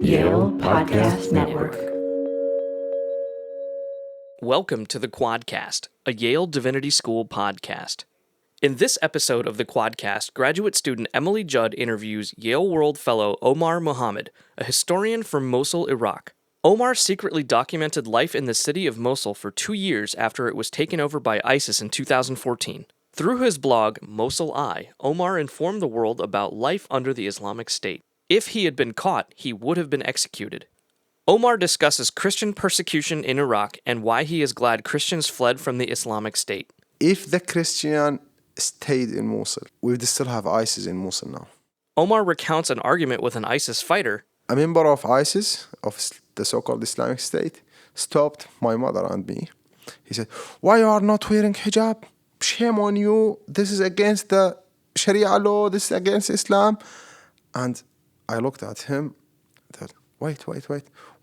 Yale Podcast Network. Welcome to the Quadcast, a Yale Divinity School podcast. In this episode of the Quadcast, graduate student Emily Judd interviews Yale World Fellow Omar Mohammed, a historian from Mosul, Iraq. Omar secretly documented life in the city of Mosul for 2 years after it was taken over by ISIS in 2014. Through his blog, Mosul Eye, Omar informed the world about life under the Islamic State. If he had been caught, he would have been executed. Omar discusses Christian persecution in Iraq and why he is glad Christians fled from the Islamic State. If the Christian stayed in Mosul, we would still have ISIS in Mosul now. Omar recounts an argument with an ISIS fighter. A member of ISIS, of the so-called Islamic State, stopped my mother and me. He said, "Why you are not wearing hijab? Shame on you. This is against the Sharia law. This is against Islam." And I looked at him and thought, wait.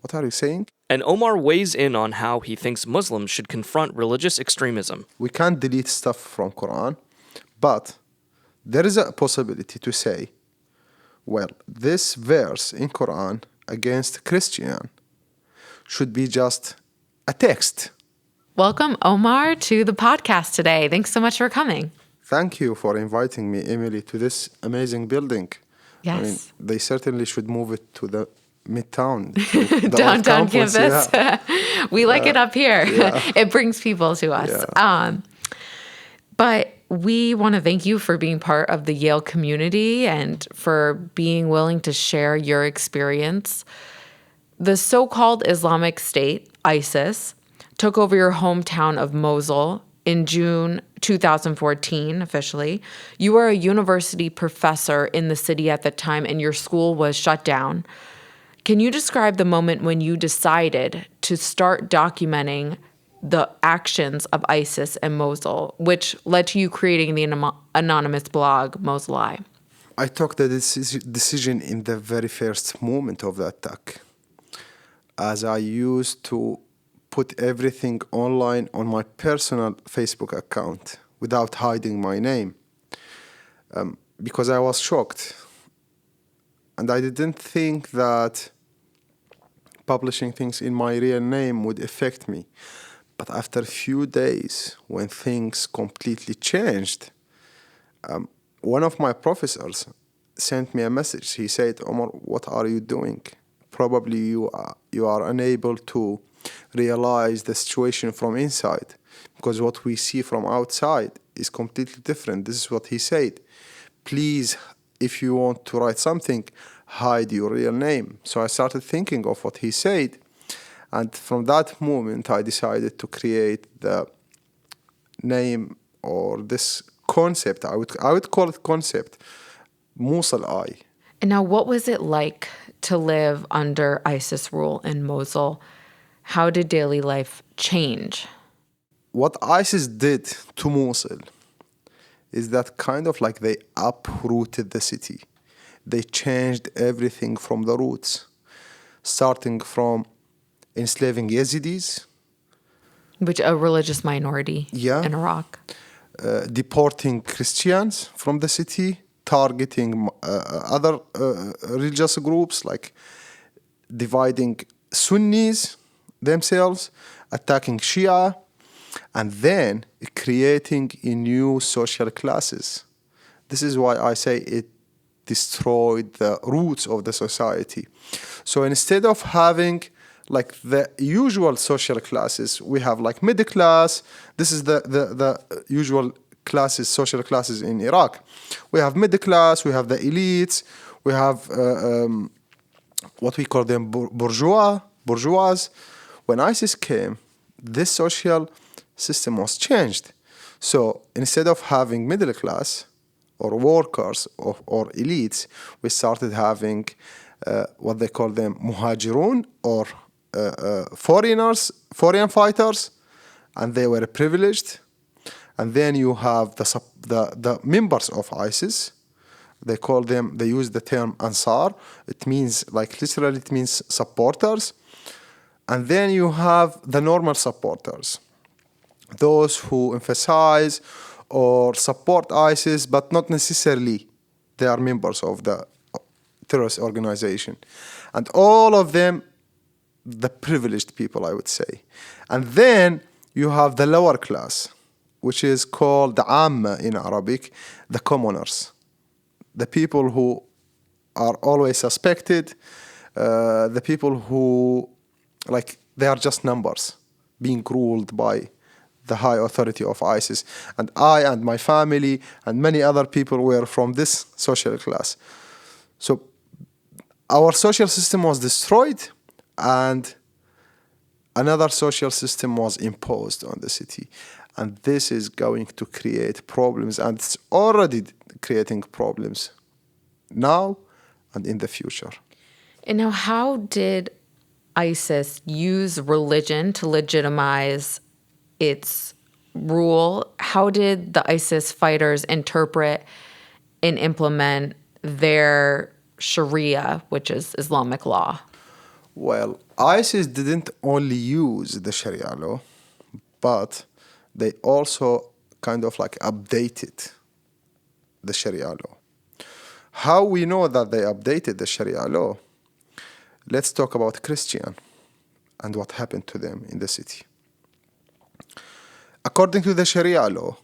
What are you saying? And Omar weighs in on how he thinks Muslims should confront religious extremism. We can't delete stuff from Quran, but there is a possibility to say, well, this verse in Quran against Christian should be just a text. Welcome, Omar, to the podcast today. Thanks so much for coming. Thank you for inviting me, Emily, to this amazing building. Yes. I mean, they certainly should move it to the Midtown. Downtown campus. Yeah. We like it up here. Yeah. It brings people to us. Yeah. But we want to thank you for being part of the Yale community and for being willing to share your experience. The so-called Islamic State, ISIS, took over your hometown of Mosul in June 2014, officially. You were a university professor in the city at the time, and your school was shut down. Can you describe the moment when you decided to start documenting the actions of ISIS in Mosul, which led to you creating the anonymous blog, Mosul Eye? I took the decision in the very first moment of the attack, as I used to put everything online on my personal Facebook account without hiding my name, because I was shocked. And I didn't think that publishing things in my real name would affect me. But after a few days, when things completely changed, one of my professors sent me a message. He said, "Omar, what are you doing? Probably you are unable to realize the situation from inside, because what we see from outside is completely different." This is what he said. "Please, if you want to write something, hide your real name." So I started thinking of what he said. And from that moment, I decided to create the name, or this concept. I would call it concept, Mosul Eye. And now, what was it like to live under ISIS rule in Mosul? How did daily life change? What ISIS did to Mosul is that kind of like they uprooted the city. They changed everything from the roots, starting from enslaving Yazidis, Which a religious minority in Iraq. Deporting Christians from the city, targeting other religious groups, like dividing Sunnis themselves, attacking Shia, and then creating a new social classes. This is why I say it destroyed the roots of the society. So instead of having like the usual social classes, we have like middle class. This is the usual classes, social classes in Iraq. We have middle class, we have the elites, we have what we call them bourgeois. When ISIS came, this social system was changed. So instead of having middle class or workers or elites, we started having what they call them muhajirun, or foreign fighters, and they were privileged. And then you have the members of ISIS. They use the term Ansar. It means, like, literally it means supporters. And then you have the normal supporters, those who emphasize or support ISIS, but not necessarily they are members of the terrorist organization. And all of them, the privileged people, I would say. And then you have the lower class, which is called the Amma in Arabic, the commoners, the people who are always suspected, the people who, like, they are just numbers being ruled by the high authority of ISIS. And I and my family and many other people were from this social class. So our social system was destroyed, and another social system was imposed on the city. And this is going to create problems, and it's already creating problems now and in the future. And now, how did ISIS use religion to legitimize its rule? How did the ISIS fighters interpret and implement their Sharia, which is Islamic law? Well, ISIS didn't only use the Sharia law, but they also kind of like updated the Sharia law. How we know that they updated the Sharia law? Let's talk about Christian and what happened to them in the city. According to the Sharia law,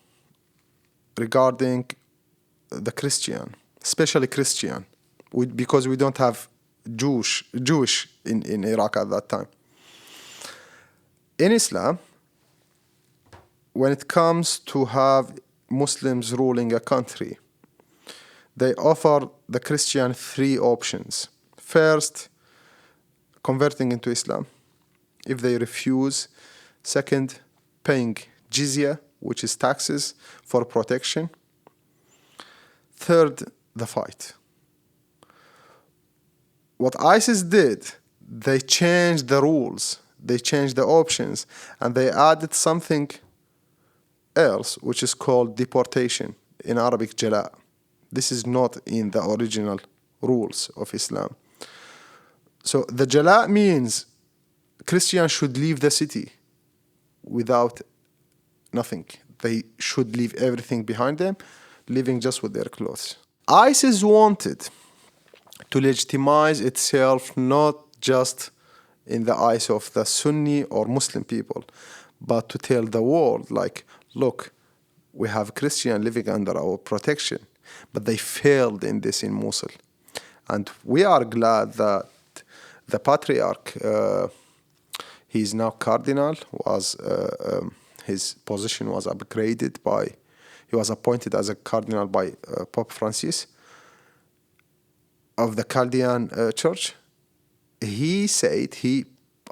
regarding the Christian, especially Christian, because we don't have Jewish in Iraq at that time. In Islam, when it comes to have Muslims ruling a country, they offer the Christian three options. First, converting into Islam. If they refuse, second, paying jizya, which is taxes for protection. Third, the fight. What ISIS did, they changed the rules, they changed the options, and they added something else, which is called deportation, in Arabic, jala. This is not in the original rules of Islam. So the jala means Christians should leave the city without nothing. They should leave everything behind them, living just with their clothes. ISIS wanted to legitimize itself not just in the eyes of the Sunni or Muslim people, but to tell the world, like, look, we have Christians living under our protection. But they failed in this in Mosul. And we are glad that the patriarch, he is now cardinal, his position was upgraded he was appointed as a cardinal by Pope Francis of the Chaldean Church. He said,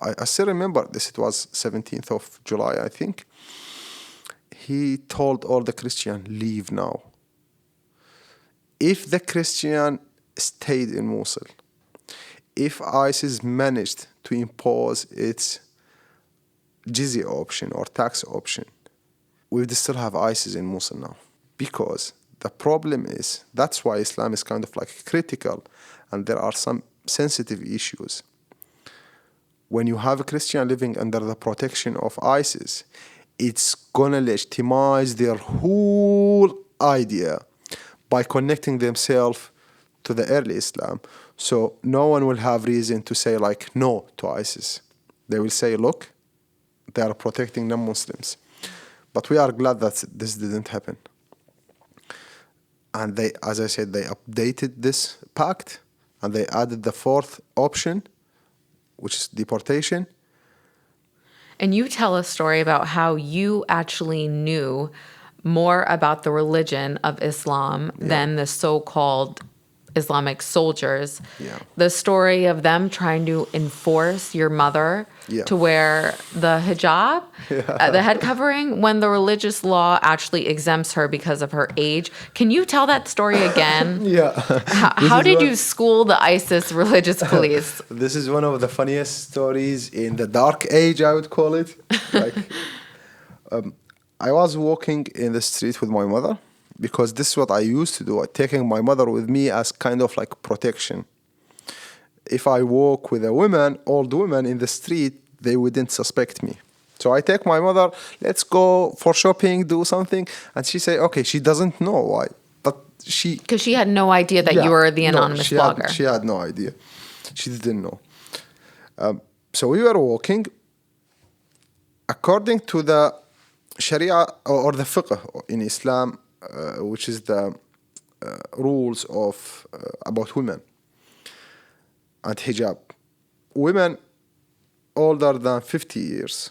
I still remember this, it was 17th of July, I think. He told all the Christians, leave now. If the Christian stayed in Mosul, if ISIS managed to impose its jizya option or tax option, we would still have ISIS in Mosul now. Because the problem is, that's why Islam is kind of like critical, and there are some sensitive issues. When you have a Christian living under the protection of ISIS, it's gonna legitimize their whole idea by connecting themselves to the early Islam. So no one will have reason to say like no to ISIS. They will say, look, they are protecting non-Muslims. But we are glad that this didn't happen. And they, as I said, they updated this pact and they added the fourth option, which is deportation. And you tell a story about how you actually knew more about the religion of Islam than the so-called Islamic soldiers. Yeah. The story of them trying to enforce your mother to wear the hijab, the head covering, when the religious law actually exempts her because of her age. Can you tell that story again? How did you school the ISIS religious police? This is one of the funniest stories in the dark age, I would call it. Like, I was walking in the street with my mother, because this is what I used to do, taking my mother with me as kind of like protection. If I walk with old women in the street, they wouldn't suspect me. So I take my mother, let's go for shopping, do something. And she say, okay, she doesn't know why. but she Because she had no idea that you were the anonymous blogger. She had no idea. She didn't know. So we were walking. According to the Sharia or the fiqh in Islam, which is the rules of about women and hijab, women older than 50 years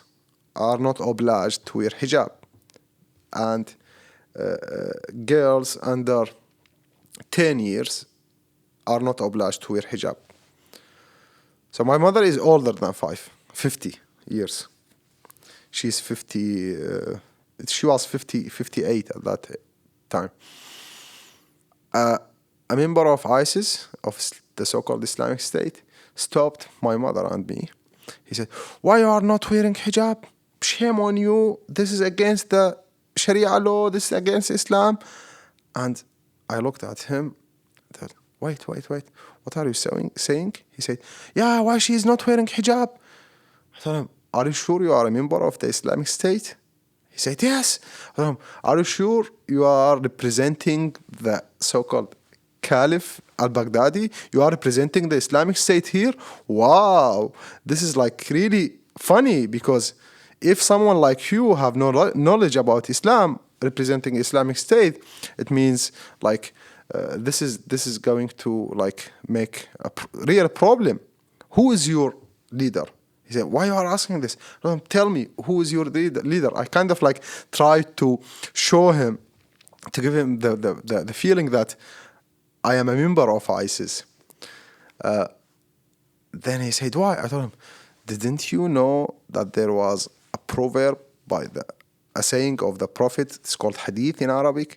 are not obliged to wear hijab, and girls under 10 years are not obliged to wear hijab. So my mother is older than 50 years. She's 50, she was 58 at that time. A member of ISIS, of the so-called Islamic State, stopped my mother and me. He said, "Why you are not wearing hijab? Shame on you. This is against the Sharia law. This is against Islam." And I looked at him. I thought, wait. What are you saying? He said, "Yeah, why she is not wearing hijab?" I told him, "Are you sure you are a member of the Islamic State?" He said, "Yes." I told him, "Are you sure you are representing the so-called Caliph al-Baghdadi? You are representing the Islamic State here? Wow, this is like really funny, because if someone like you have no knowledge about Islam representing Islamic State, it means like this is going to like make a real problem. Who is your leader?" He said, "Why you are asking this? No, tell me, who is your leader?" I kind of like tried to show him, to give him the feeling that I am a member of ISIS. Then he said, "Why?" I told him, "Didn't you know that there was a proverb a saying of the Prophet, it's called hadith in Arabic,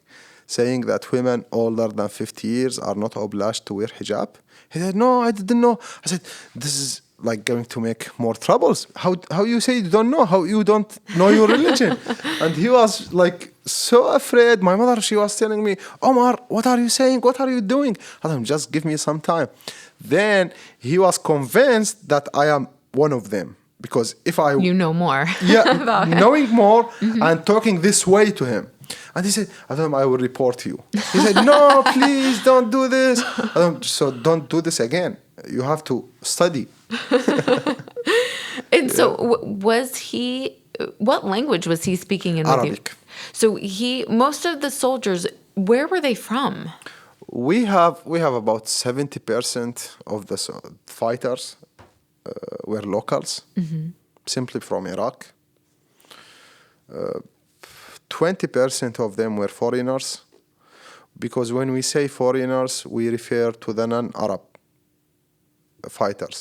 saying that women older than 50 years are not obliged to wear hijab?" He said, "No, I didn't know." I said, "This is like going to make more troubles. How you say you don't know? How you don't know your religion?" And he was like so afraid. My mother, she was telling me, "Omar, what are you saying? What are you doing?" I told him, "Just give me some time." Then he was convinced that I am one of them, because if I You know more. yeah, knowing more and talking this way to him. And he said, "I told him I will report you." He said, "No, please don't do this." I told him, "So don't do this again. You have to study." And so was he, what language was he speaking in with you? Arabic. So most of the soldiers, where were they from? We have about 70% of the fighters were locals, simply from Iraq. 20% of them were foreigners, because when we say foreigners, we refer to the non-Arab fighters.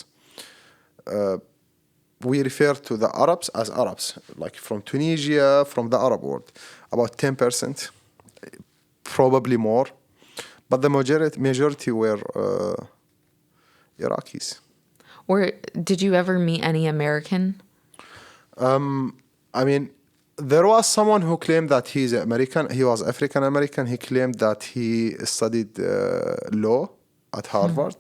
We refer to the Arabs as Arabs, like from Tunisia, from the Arab world. About 10%, probably more, but the majority were Iraqis. Did you ever meet any American? I mean, there was someone who claimed that he's American. He was African American. He claimed that he studied law at Harvard.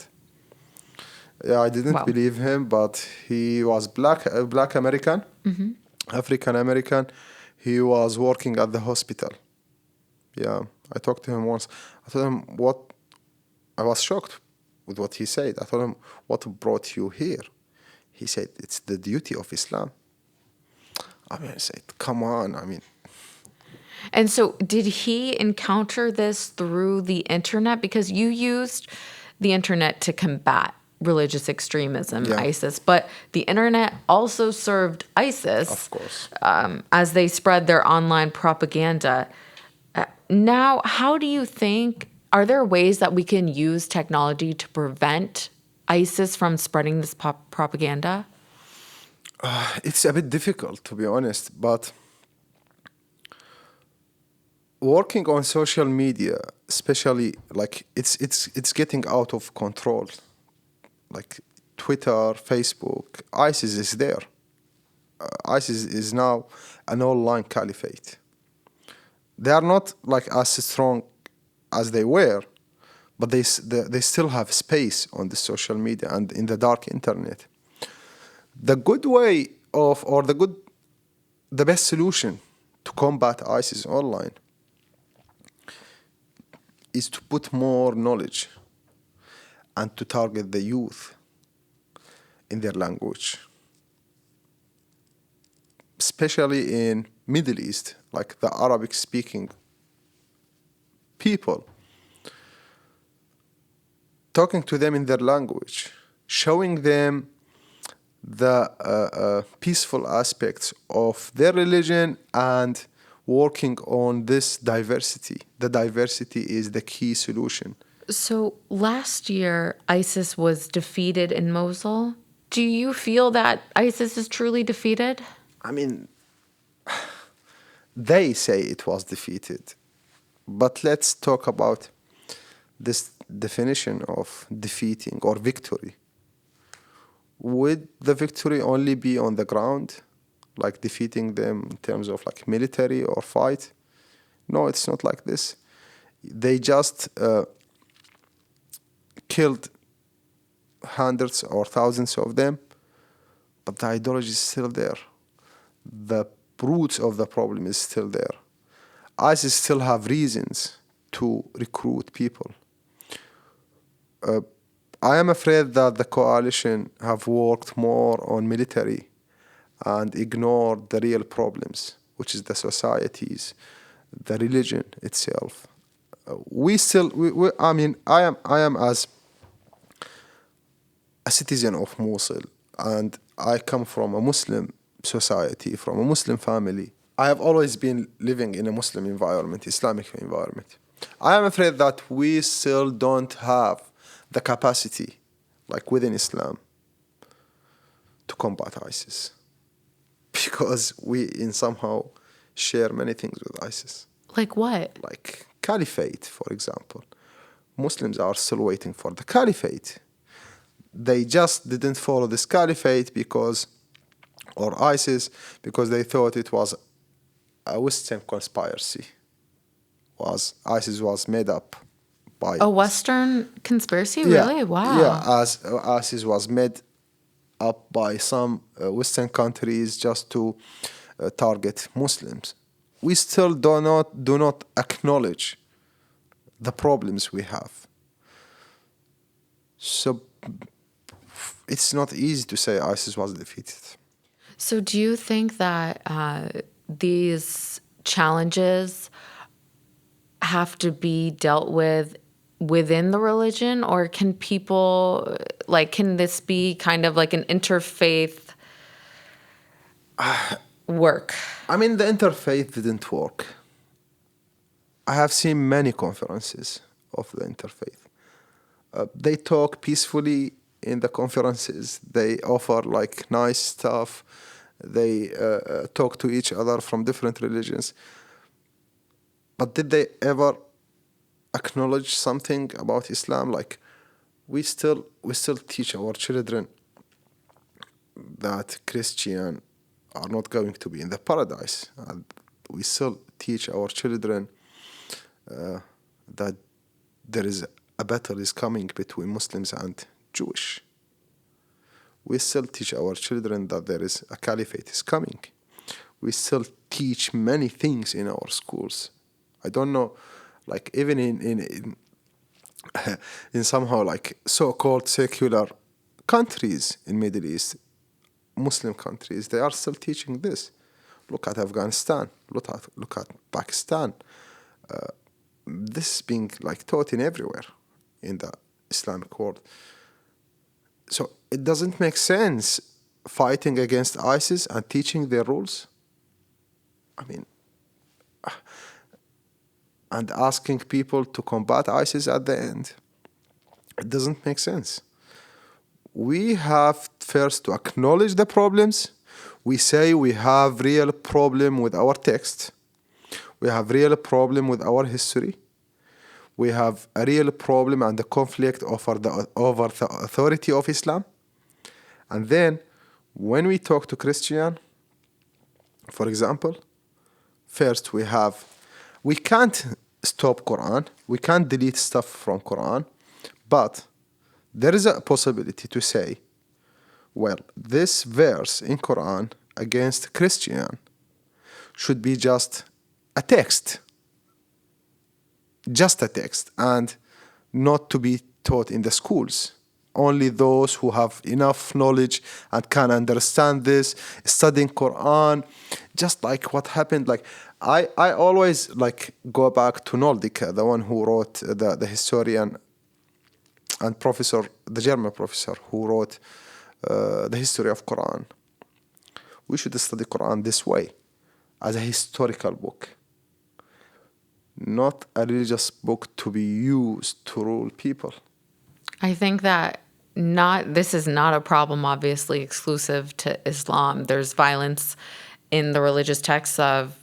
Yeah, I didn't believe him, but he was black American, African American. He was working at the hospital. Yeah, I talked to him once. I told him I was shocked with what he said. I told him, "What brought you here?" He said, "It's the duty of Islam." I mean, I said, "Come on, I mean." And so did he encounter this through the internet? Because you used the internet to combat religious extremism, ISIS, but the internet also served ISIS, Of course, as they spread their online propaganda. Now, how do you think, are there ways that we can use technology to prevent ISIS from spreading this propaganda? it's a bit difficult, to be honest, but working on social media, especially, like it's getting out of control. Like Twitter, Facebook, ISIS is there. ISIS is now an online caliphate. They are not like as strong as they were, but they still have space on the social media and in the dark internet. The good way of, or the best solution to combat ISIS online is to put more knowledge and to target the youth in their language, especially in Middle East, like the Arabic-speaking people. Talking to them in their language, showing them the peaceful aspects of their religion and working on this diversity. The diversity is the key solution. So last year, ISIS was defeated in Mosul. Do you feel that ISIS is truly defeated? I mean, they say it was defeated. But let's talk about this definition of defeating or victory. Would the victory only be on the ground, like defeating them in terms of like military or fight? No, it's not like this. They just killed hundreds or thousands of them, but the ideology is still there. The roots of the problem is still there. ISIS still have reasons to recruit people. I am afraid that the coalition have worked more on military and ignored the real problems, which is the societies, the religion itself. I am as a citizen of Mosul, and I come from a Muslim society, from a Muslim family. I have always been living in a Muslim environment, Islamic environment. I am afraid that we still don't have the capacity, like within Islam, to combat ISIS. Because we in somehow share many things with ISIS. Like what? Like caliphate, for example. Muslims are still waiting for the caliphate. They just didn't follow this caliphate or ISIS, because they thought it was a Western conspiracy. ISIS was made up by A Western conspiracy? Really? Wow. Yeah, as ISIS was made up by some Western countries just to target Muslims. We still do not acknowledge the problems we have. So it's not easy to say ISIS was defeated. So do you think that these challenges have to be dealt with within the religion, or can people, can this be kind of like an interfaith work? I mean, the interfaith didn't work. I have seen many conferences of the interfaith. They talk peacefully in the conferences. They offer like nice stuff. They talk to each other from different religions. But did they ever acknowledge something about Islam? Like we still teach our children that Christians are not going to be in the paradise. And we still teach our children that there is a battle is coming between Muslims and Jewish. We still teach our children that there is a caliphate is coming. We still teach many things in our schools. I don't know, like even in somehow like so-called secular countries in Middle East, Muslim countries, they are still teaching this. Look at Afghanistan. Look at Pakistan. This is being like taught in everywhere in the Islamic world. So it doesn't make sense fighting against ISIS and teaching their rules. I mean, and asking people to combat ISIS at the end. It doesn't make sense. We have first to acknowledge the problems. We say we have real problem with our text. We have real problem with our history. We have a real problem and a conflict over the authority of Islam. And then when we talk to Christian, for example, first we can't stop Quran. We can't delete stuff from Quran. But there is a possibility to say, well, this verse in Quran against Christian should be just a text. just a text, and not to be taught in the schools. Only those who have enough knowledge and can understand this, studying Quran, just like what happened. Like I always like go back to Nordica, the one who wrote the historian and professor, the German professor who wrote the history of Quran. We should study Quran this way, as a historical book, not a religious book to be used to rule people. I think that this is not a problem, obviously, exclusive to Islam. There's violence in the religious texts of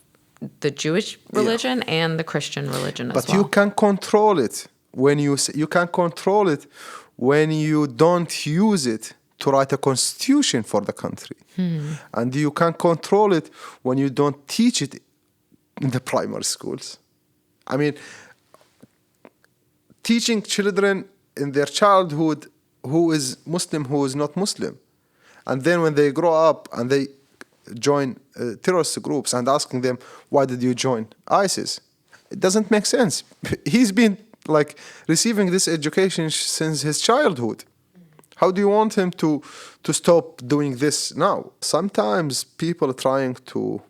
the Jewish religion and the Christian religion as well. But you can control it when you can control it when you don't use it to write a constitution for the country. And you can control it when you don't teach it in the primary schools. I mean, teaching children in their childhood who is Muslim, who is not Muslim. And then when they grow up and they join terrorist groups and asking them, why did you join ISIS? It doesn't make sense. He's been like receiving this education since his childhood. How do you want him to stop doing this now? Sometimes people are trying to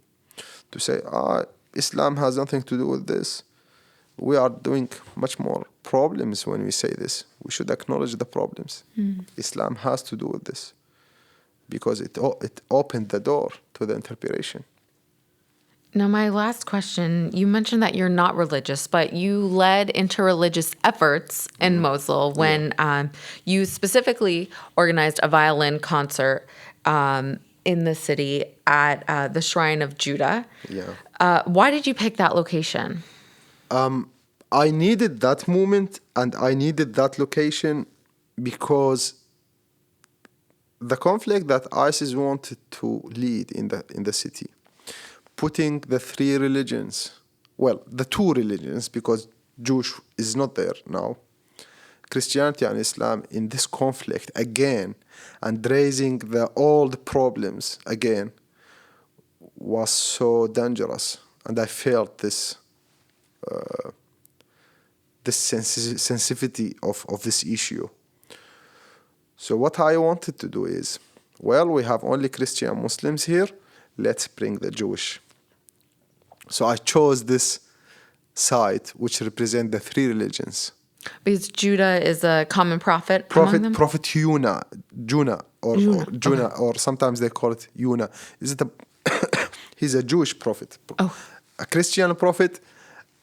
say, Islam has nothing to do with this. We are doing much more problems when we say this. We should acknowledge the problems. Islam has to do with this because it opened the door to the interpretation. Now, my last question, you mentioned that you're not religious, but you led interreligious efforts in Mosul when you specifically organized a violin concert in the city at the Shrine of Judah. Yeah. Why did you pick that location? I needed that moment and I needed that location because the conflict that ISIS wanted to lead in the city, putting the three religions, well, the two religions, because Jewish is not there now, Christianity and Islam in this conflict again, and raising the old problems again, was so dangerous. And I felt this sensitivity of this issue. So what I wanted to do is, well, we have only Christian and Muslims here, let's bring the Jewish. So I chose this site which represents the three religions. Because Judah is a common prophet among them? Prophet Junah, or sometimes they call it Yuna. He's a Jewish prophet. Oh. A Christian prophet,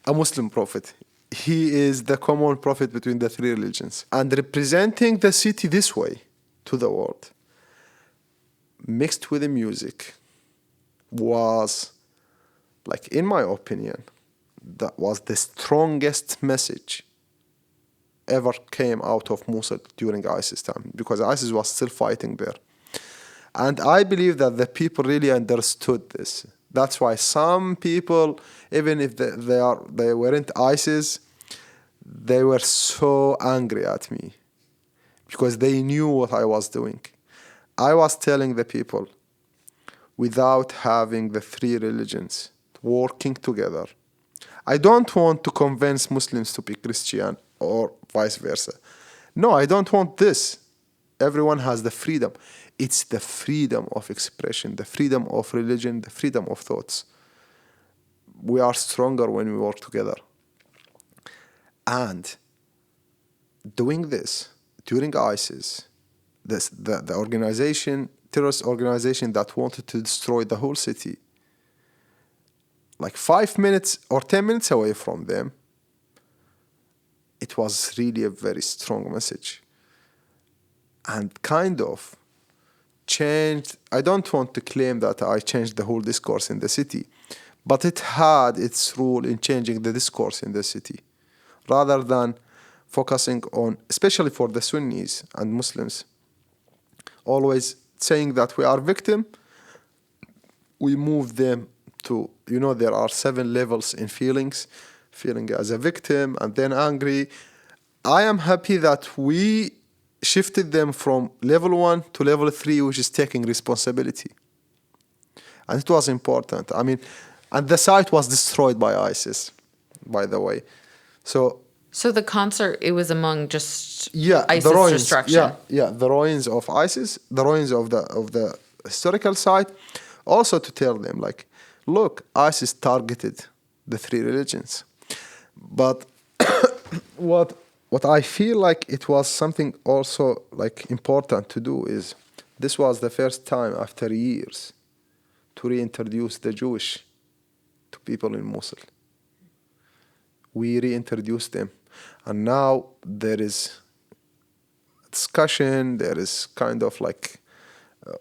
a Muslim prophet. He is the common prophet between the three religions. And representing the city this way to the world, mixed with the music, was, like, in my opinion, that was the strongest message ever came out of Mosul during ISIS time, because ISIS was still fighting there. And I believe that the people really understood this. That's why some people, even if they weren't ISIS, they were so angry at me because they knew what I was doing. I was telling the people, without having the three religions working together, I don't want to convince Muslims to be Christian or vice versa. No, I don't want this. Everyone has the freedom. It's the freedom of expression, the freedom of religion, the freedom of thoughts. We are stronger when we work together. And doing this during ISIS, the organization, terrorist organization that wanted to destroy the whole city, like 5 minutes or 10 minutes away from them, it was really a very strong message. And kind of changed, I don't want to claim that I changed the whole discourse in the city, but it had its role in changing the discourse in the city. Rather than focusing on, especially for the Sunnis and Muslims, always saying that we are victim, we move them to, there are 7 levels in feelings as a victim and then angry. I am happy that we shifted them from level 1 to level 3, which is taking responsibility. And it was important. I mean, and the site was destroyed by ISIS, by the way. So the concert, it was among just Yeah, ISIS the ruins. destruction. Yeah, the ruins of ISIS, the ruins of the historical site. Also to tell them, like, look, ISIS targeted the three religions, but what I feel like it was something also like important to do is this was the first time after years to reintroduce the Jewish to people in Mosul. We reintroduced them, and now there is discussion, there is kind of like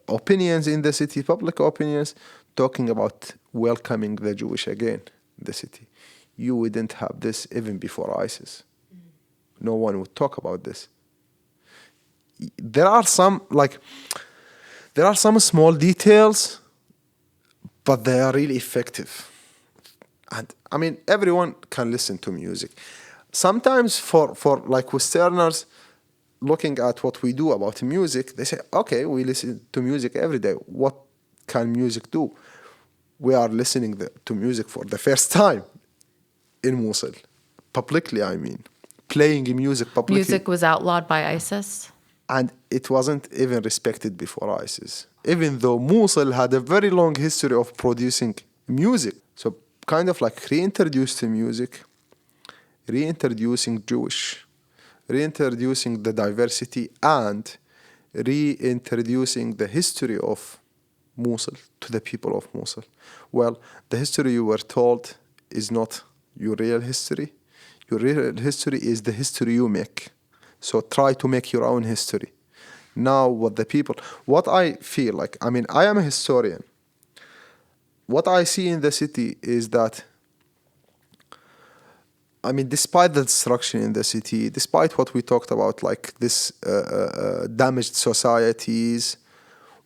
opinions in the city, public opinions, talking about welcoming the Jewish again in the city. You wouldn't have this even before ISIS. No one would talk about this. There are some small details, but they are really effective. And I mean, everyone can listen to music. Sometimes for like Westerners, looking at what we do about music, they say, okay, we listen to music every day. What can music do? We are listening to music for the first time in Mosul. Publicly, I mean. Playing music publicly. Music was outlawed by ISIS? And it wasn't even respected before ISIS. Even though Mosul had a very long history of producing music. So kind of like reintroducing music, reintroducing Jewish, reintroducing the diversity, and reintroducing the history of Mosul to the people of Mosul. Well, the history you were told is not your real history. Your real history is the history you make. So try to make your own history. Now what I feel like, I mean, I am a historian. What I see in the city is that, I mean, despite the destruction in the city, despite what we talked about, like this damaged societies,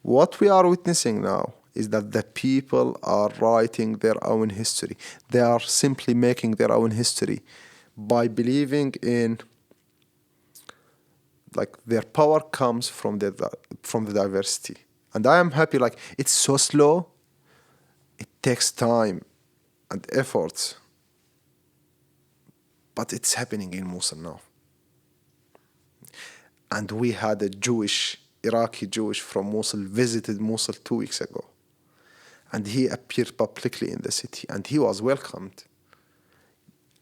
what we are witnessing now is that the people are writing their own history. They are simply making their own history by believing in, like, their power comes from the diversity. And I am happy, like, it's so slow. It takes time and efforts. But it's happening in Mosul now. And we had a Iraqi Jewish from Mosul visited Mosul 2 weeks ago. And he appeared publicly in the city and he was welcomed.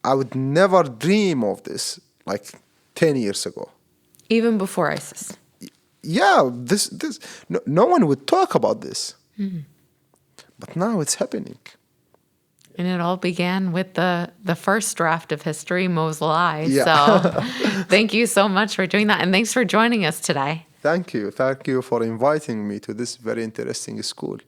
I would never dream of this like 10 years ago. Even before ISIS? Yeah, no one would talk about this. Mm-hmm. But now it's happening. And it all began with the first draft of history, Mosul Eye. Yeah. So thank you so much for doing that. And thanks for joining us today. Thank you. Thank you for inviting me to this very interesting school.